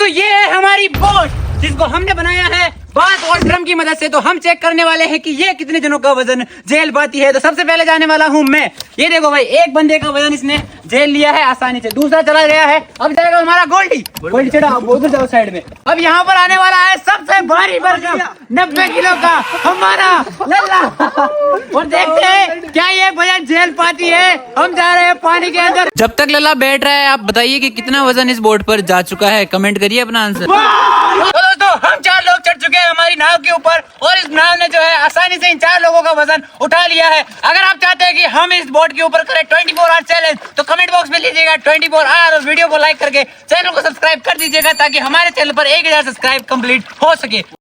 दोस्तों ये है हमारी बोट जिसको हमने बनाया है बात और ड्रम की मदद से। तो हम चेक करने वाले हैं कि ये कितने जनों का वजन झेल पाती है। तो सबसे पहले जाने वाला हूं मैं। ये देखो भाई, एक बंदे का वजन इसने झेल लिया है आसानी से। दूसरा चला गया है, अब जाएगा हमारा गोल्डी। गोल्डी चढ़ा, उधर जाओ साइड में। अब यहाँ पर आने वाला है सबसे भारी भरकम 90 किलो का हमारा लल्ला। और देखते हैं क्या ये वजन झेल पाती है। हम जा रहे हैं पानी के अंदर। जब तक लल्ला बैठ रहा है, आप बताइए कि कितना वजन इस बोट पर जा चुका है। कमेंट करिए अपना आंसर। तो दोस्तों हम 4 लोग चढ़ चुके हैं हमारी नाव के ऊपर और इस नाव ने जो है आसानी से इन 4 लोगों का वजन उठा लिया है। अगर आप चाहते हैं कि हम इस बोट के ऊपर करें 24 आवर चैलेंज तो कमेंट बॉक्स में लीजिएगा 24 आवर और वीडियो को लाइक करके चैनल को सब्सक्राइब कर दीजिएगा ताकि हमारे चैनल पर 1000 सब्सक्राइब कंप्लीट हो सके।